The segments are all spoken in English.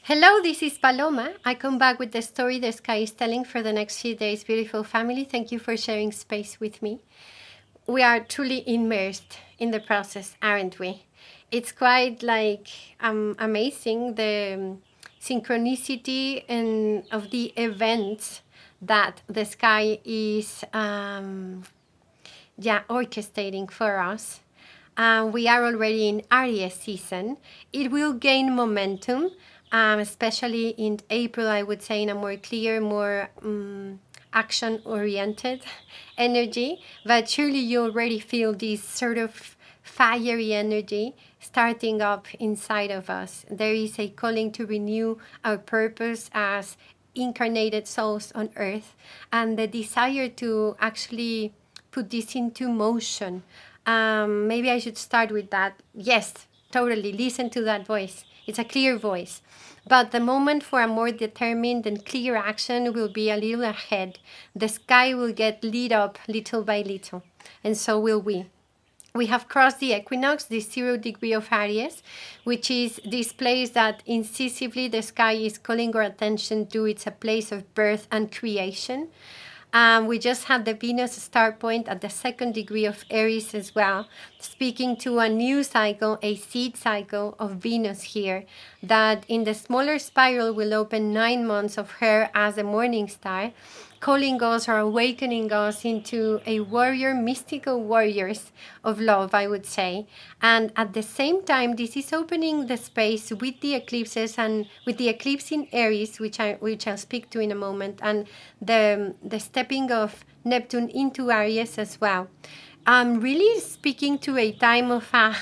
Hello, this is Paloma. I come back with the story the sky is telling for the next few days. Beautiful family, thank you for sharing space with me. We are truly immersed in the process, aren't we? It's quite like amazing the synchronicity and of the events that the sky is orchestrating for us. We are already in Aries season. It will gain momentum, especially in April, I would say, in a more clear, more action-oriented energy. But surely you already feel this sort of fiery energy starting up inside of us. There is a calling to renew our purpose as incarnated souls on earth, and the desire to actually put this into motion. Maybe I should start with that. Yes, totally. Listen to that voice. It's a clear voice. But the moment for a more determined and clear action will be a little ahead. The sky will get lit up little by little, and so will we. We have crossed the equinox, the 0 degree of Aries, which is this place that incisively the sky is calling our attention to. It's a place of birth and creation. We just had the Venus star point at the 2nd degree of Aries as well, speaking to a new cycle, a seed cycle of Venus here, that in the smaller spiral will open 9 months of her as a morning star, calling us or awakening us into a warrior, mystical warriors of love, I would say. And at the same time, this is opening the space with the eclipses and with the eclipse in Aries, which I'll speak to in a moment, and the stepping of Neptune into Aries as well. I'm really speaking to a time of a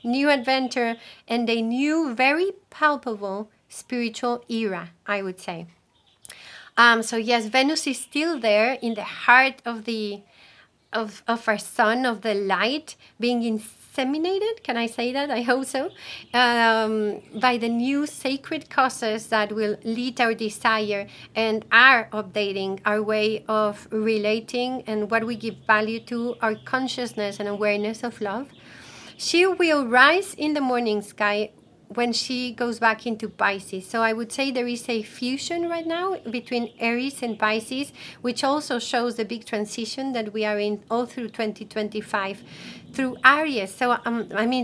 new adventure and a new, very palpable spiritual era, I would say. So yes, Venus is still there in the heart of the of our sun, of the light, being inseminated. Can I say that? I hope so. By the new sacred causes that will lead our desire and are updating our way of relating and what we give value to, our consciousness and awareness of love. She will rise in the morning sky when she goes back into Pisces. So I would say there is a fusion right now between Aries and Pisces, which also shows the big transition that we are in all through 2025 through Aries. So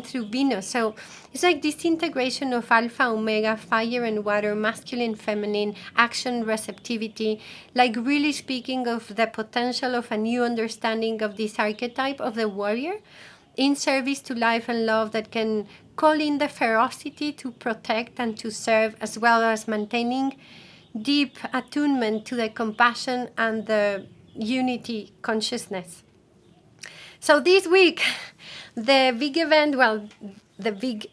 through Venus. So it's like this integration of alpha, omega, fire and water, masculine, feminine, action, receptivity, like really speaking of the potential of a new understanding of this archetype of the warrior in service to life and love, that can call in the ferocity to protect and to serve, as well as maintaining deep attunement to the compassion and the unity consciousness. So this week, the big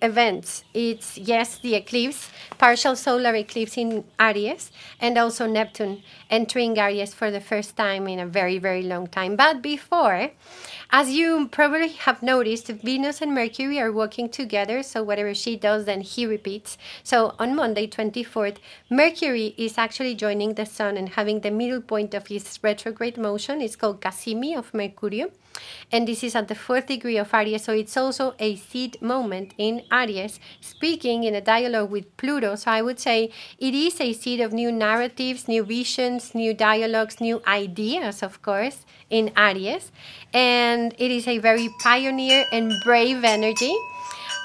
events, it's, yes, the eclipse, partial solar eclipse in Aries, and also Neptune entering Aries for the first time in a very, very long time. But before, as you probably have noticed, Venus and Mercury are working together, so whatever she does, then he repeats. So on Monday, 24th, Mercury is actually joining the Sun and having the middle point of his retrograde motion. It's called Cassimi of Mercurio. And this is at the 4th degree of Aries, so it's also a seed moment in Aries, speaking in a dialogue with Pluto. So I would say it is a seed of new narratives, new visions, new dialogues, new ideas, of course, in Aries. And it is a very pioneer and brave energy.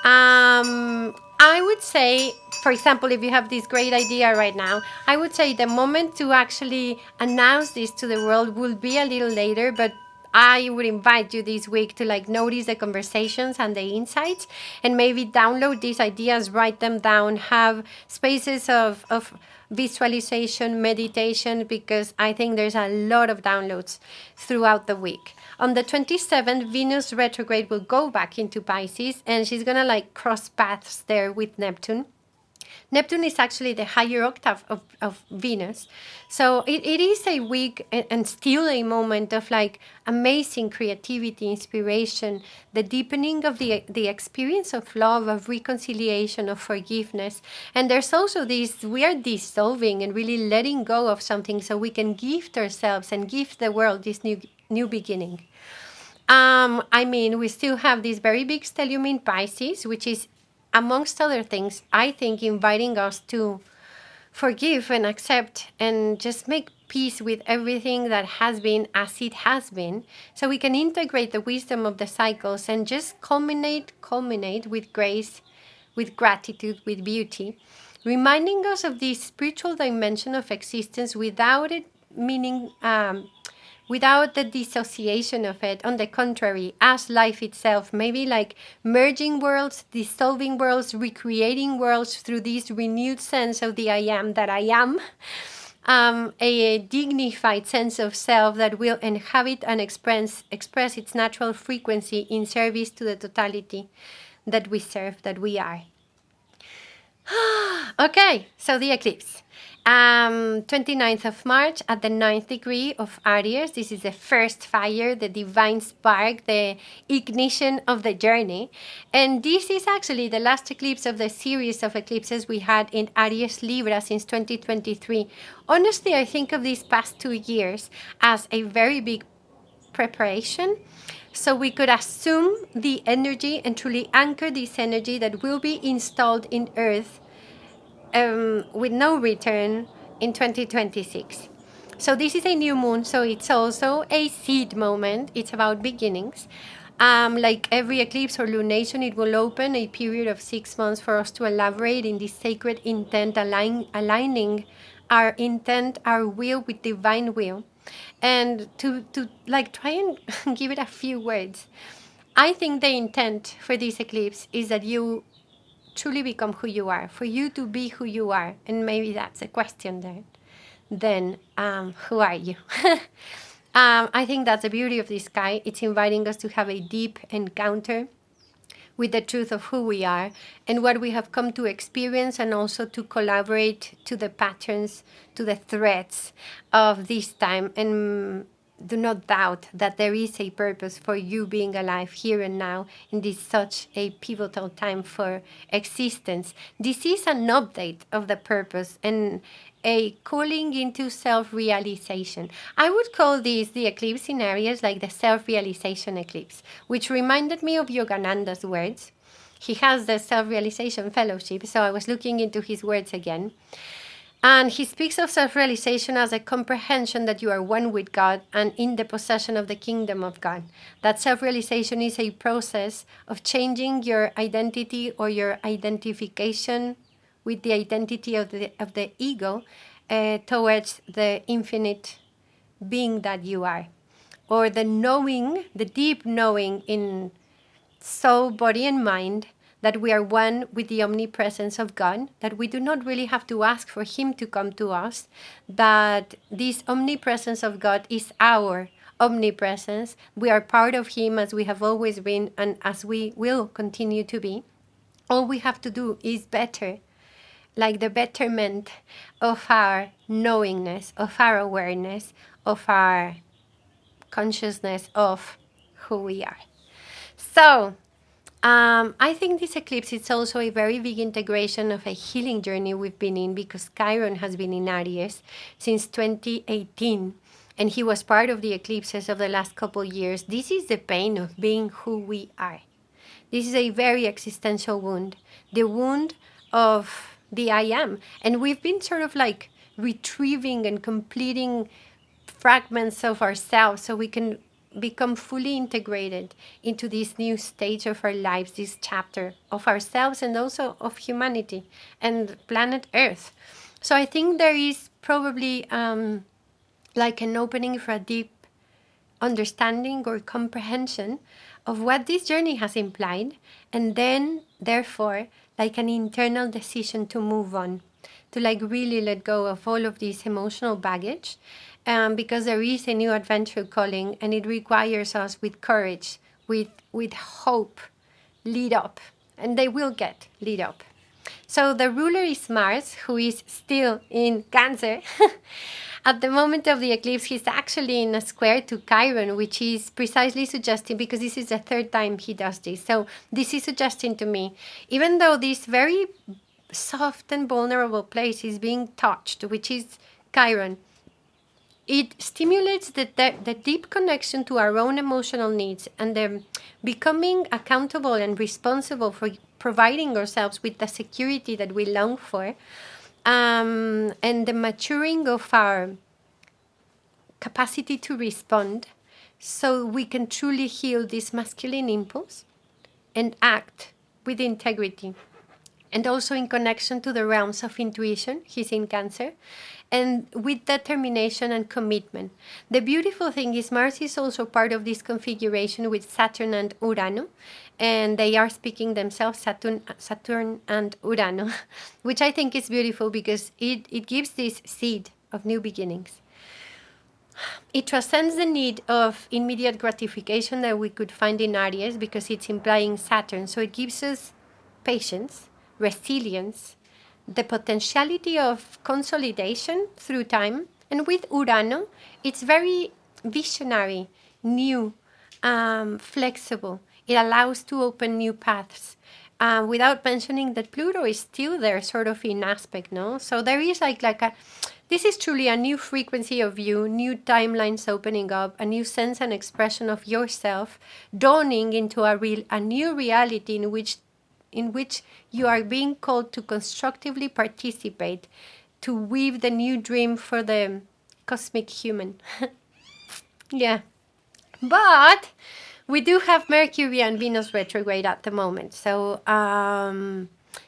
I would say, for example, if you have this great idea right now, I would say the moment to actually announce this to the world will be a little later, but I would invite you this week to notice the conversations and the insights, and maybe download these ideas, write them down, have spaces of visualization, meditation, because I think there's a lot of downloads throughout the week. On the 27th, Venus retrograde will go back into Pisces, and she's gonna cross paths there with Neptune. Neptune is actually the higher octave of Venus. So it is a week and still a moment of amazing creativity, inspiration, the deepening of the experience of love, of reconciliation, of forgiveness. And there's also this, we are dissolving and really letting go of something so we can gift ourselves and gift the world this new beginning. We still have this very big stellium in Pisces, which is, amongst other things, I think, inviting us to forgive and accept and just make peace with everything that has been as it has been, so we can integrate the wisdom of the cycles and just culminate with grace, with gratitude, with beauty, reminding us of this spiritual dimension of existence without it meaning without the dissociation of it. On the contrary, as life itself, maybe like merging worlds, dissolving worlds, recreating worlds through this renewed sense of the I am that I am. A dignified sense of self that will inhabit and express its natural frequency in service to the totality that we serve, that we are. Okay, so the eclipse. 29th of March at the 9th degree of Aries. This is the first fire, the divine spark, the ignition of the journey. And this is actually the last eclipse of the series of eclipses we had in Aries Libra since 2023. Honestly, I think of these past 2 years as a very big preparation, so we could assume the energy and truly anchor this energy that will be installed in Earth with no return in 2026. So this is a new moon, so it's also a seed moment. It's about beginnings. Like every eclipse or lunation, it will open a period of 6 months for us to elaborate in this sacred intent, aligning our intent, our will with divine will, and to like try and give it a few words. I think the intent for this eclipse is that you truly become who you are, for you to be who you are. And maybe that's a question there. Then, who are you? I think that's the beauty of this sky. It's inviting us to have a deep encounter with the truth of who we are and what we have come to experience, and also to collaborate to the patterns, to the threads of this time. And do not doubt that there is a purpose for you being alive here and now in this such a pivotal time for existence. This is an update of the purpose and a calling into self-realization. I would call this the eclipse in Aries like the self-realization eclipse, which reminded me of Yogananda's words. He has the self-realization fellowship, so I was looking into his words again. And he speaks of self-realization as a comprehension that you are one with God and in the possession of the kingdom of God. That self-realization is a process of changing your identity or your identification with the identity of the ego towards the infinite being that you are. Or the knowing, the deep knowing in soul, body, and mind, that we are one with the omnipresence of God, that we do not really have to ask for Him to come to us, that this omnipresence of God is our omnipresence. We are part of Him as we have always been and as we will continue to be. All we have to do is better, like the betterment of our knowingness, of our awareness, of our consciousness of who we are. So, I think this eclipse is also a very big integration of a healing journey we've been in, because Chiron has been in Aries since 2018, and he was part of the eclipses of the last couple years. This is the pain of being who we are. This is a very existential wound, the wound of the I am. And we've been sort of like retrieving and completing fragments of ourselves so we can become fully integrated into this new stage of our lives, this chapter of ourselves and also of humanity and planet Earth. So I think there is probably like an opening for a deep understanding or comprehension of what this journey has implied, and then therefore like an internal decision to move on, to like really let go of all of this emotional baggage, because there is a new adventure calling, and it requires us with courage, with hope, lead up, and they will get lead up. So the ruler is Mars, who is still in Cancer. At the moment of the eclipse, he's actually in a square to Chiron, which is precisely suggesting, because this is the third time he does this. So this is suggesting to me, even though this very soft and vulnerable place is being touched, which is Chiron, it stimulates the deep connection to our own emotional needs and the becoming accountable and responsible for providing ourselves with the security that we long for. and the maturing of our capacity to respond, so we can truly heal this masculine impulse and act with integrity, and also in connection to the realms of intuition. He's in Cancer, and with determination and commitment. The beautiful thing is Mars is also part of this configuration with Saturn and Urano, and they are speaking themselves, Saturn and Urano, which I think is beautiful because it gives this seed of new beginnings. It transcends the need of immediate gratification that we could find in Aries because it's implying Saturn. So it gives us patience, resilience, the potentiality of consolidation through time. And with Urano, it's very visionary, new, flexible. It allows to open new paths. Without mentioning that Pluto is still there, sort of in aspect, no? So there is like a, this is truly a new frequency of you, new timelines opening up, a new sense and expression of yourself, dawning into a new reality in which you are being called to constructively participate, to weave the new dream for the cosmic human. Yeah. But we do have Mercury and Venus retrograde at the moment. So,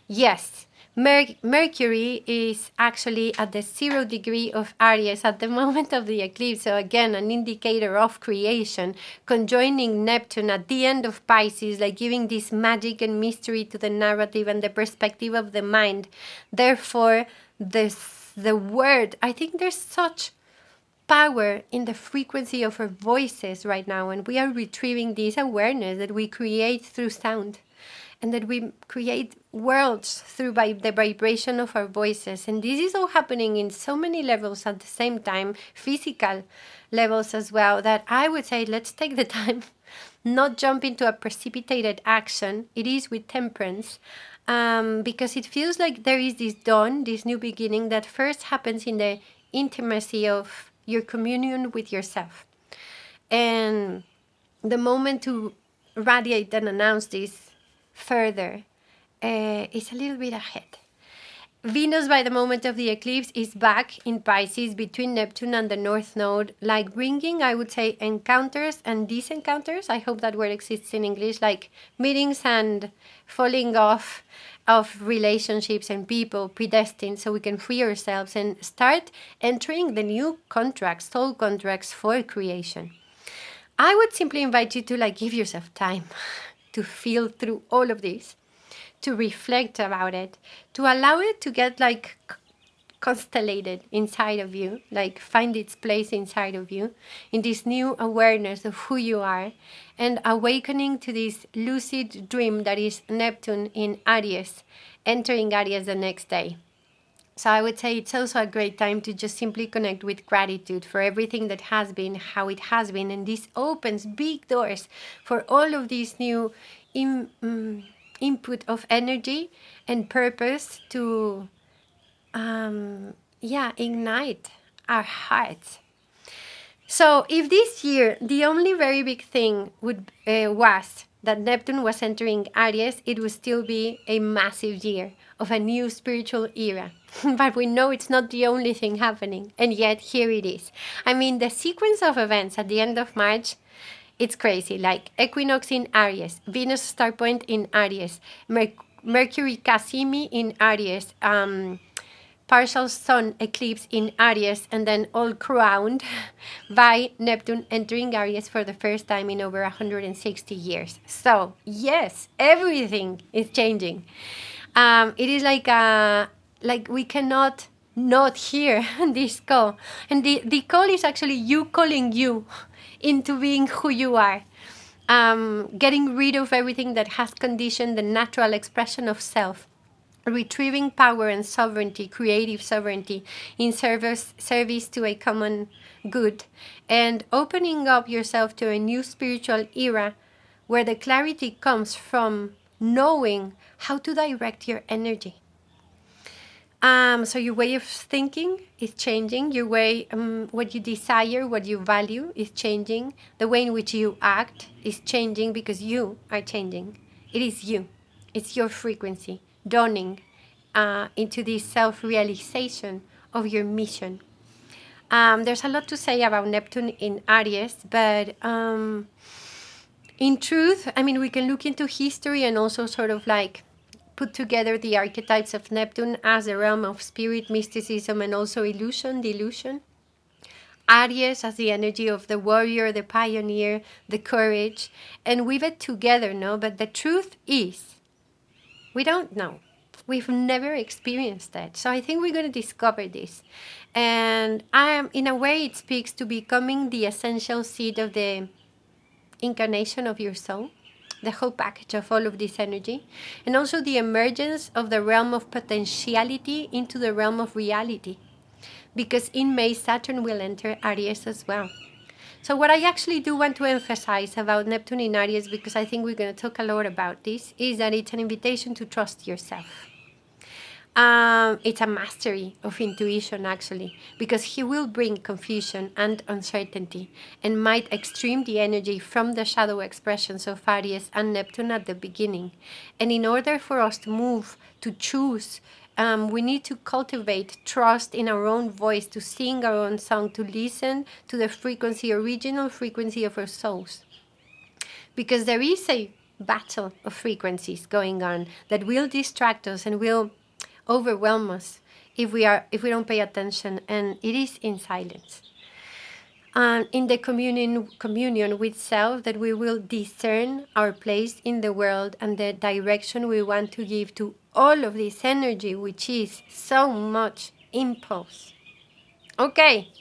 yes, Mercury is actually at the 0 degree of Aries at the moment of the eclipse. So again, an indicator of creation, conjoining Neptune at the end of Pisces, like giving this magic and mystery to the narrative and the perspective of the mind. Therefore, the word, I think there's such power in the frequency of our voices right now, and we are retrieving this awareness that we create through sound, and that we create worlds through the vibration of our voices. And this is all happening in so many levels at the same time, physical levels as well, that I would say let's take the time, not jump into a precipitated action. It is with temperance, because it feels like there is this dawn, this new beginning that first happens in the intimacy of your communion with yourself. And the moment to radiate and announce this further is a little bit ahead. Venus, by the moment of the eclipse, is back in Pisces between Neptune and the North Node, like bringing, I would say, encounters and disencounters. I hope that word exists in English, like meetings and falling off of relationships and people predestined, so we can free ourselves and start entering the new contracts, soul contracts for creation. I would simply invite you to give yourself time to feel through all of this, to reflect about it, to allow it to get constellated inside of you, find its place inside of you, in this new awareness of who you are, and awakening to this lucid dream that is Neptune in Aries, entering Aries the next day. So I would say it's also a great time to just simply connect with gratitude for everything that has been, how it has been, and this opens big doors for all of these new input of energy and purpose to ignite our hearts. So if this year the only very big thing was that Neptune was entering Aries, it would still be a massive year of a new spiritual era. But we know it's not the only thing happening, and yet here it is. I mean, the sequence of events at the end of March, it's crazy. Like equinox in Aries, Venus star point in Aries, Mercury Cassimi in Aries, partial sun eclipse in Aries, and then all crowned by Neptune entering Aries for the first time in over 160 years. So yes, everything is changing. It is like we cannot not hear this call, and the call is actually you calling you into being who you are, getting rid of everything that has conditioned the natural expression of self, retrieving power and sovereignty, creative sovereignty, in service to a common good, and opening up yourself to a new spiritual era where the clarity comes from knowing how to direct your energy. So your way of thinking is changing. Your way, what you desire, what you value is changing. The way in which you act is changing because you are changing. It is you. It's your frequency dawning into this self-realization of your mission. There's a lot to say about Neptune in Aries, but in truth, I mean, we can look into history and also sort of like put together the archetypes of Neptune as a realm of spirit, mysticism, and also illusion, delusion. Aries as the energy of the warrior, the pioneer, the courage, and weave it together, no? But the truth is, we don't know. We've never experienced that. So I think we're going to discover this. And in a way, it speaks to becoming the essential seed of the incarnation of your soul, the whole package of all of this energy, and also the emergence of the realm of potentiality into the realm of reality. Because in May, Saturn will enter Aries as well. So what I actually do want to emphasize about Neptune in Aries, because I think we're going to talk a lot about this, is that it's an invitation to trust yourself. It's a mastery of intuition, actually, because he will bring confusion and uncertainty and might extreme the energy from the shadow expressions of Aries and Neptune at the beginning. And in order for us to move, to choose, we need to cultivate trust in our own voice, to sing our own song, to listen to the frequency, original frequency of our souls. Because there is a battle of frequencies going on that will distract us and will overwhelm us if we don't pay attention, and it is in silence. In the communion with self, that we will discern our place in the world and the direction we want to give to all of this energy, which is so much impulse. Okay,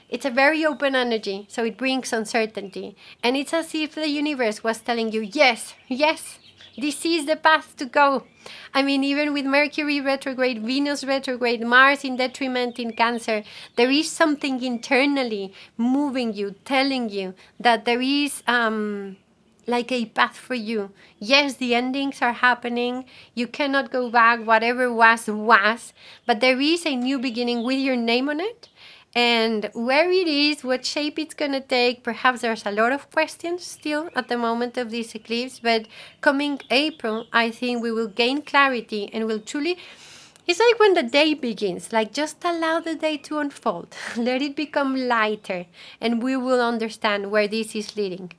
it's a very open energy, so it brings uncertainty, and it's as if the universe was telling you, yes, yes, this is the path to go. I mean, even with Mercury retrograde, Venus retrograde, Mars in detriment in Cancer, there is something internally moving you, telling you that there is like a path for you. Yes, the endings are happening. You cannot go back. Whatever was, but there is a new beginning with your name on it. And where it is, what shape it's going to take, perhaps there's a lot of questions still at the moment of this eclipse, but coming April, I think we will gain clarity and will truly, it's like when the day begins, like just allow the day to unfold, let it become lighter, and we will understand where this is leading.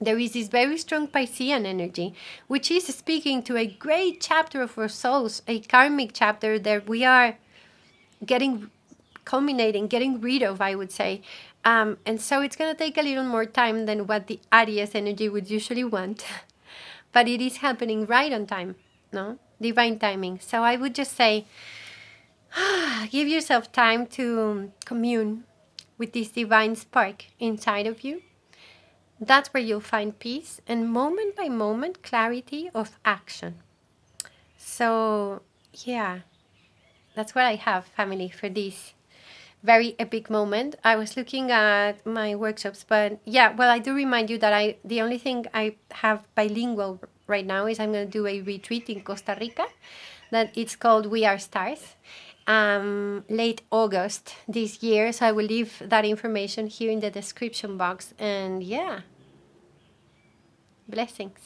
There is this very strong Piscean energy, which is speaking to a great chapter of our souls, a karmic chapter that we are getting rid of, I would say. And so it's going to take a little more time than what the Aries energy would usually want. But it is happening right on time, no? Divine timing. So I would just say, give yourself time to commune with this divine spark inside of you. That's where you'll find peace and moment by moment clarity of action. So, yeah, that's what I have, family, for this very epic moment. I was looking at my workshops, but yeah, well, I do remind you that the only thing I have bilingual right now is I'm going to do a retreat in Costa Rica that it's called We Are Stars, late August this year. So I will leave that information here in the description box. And yeah, blessings.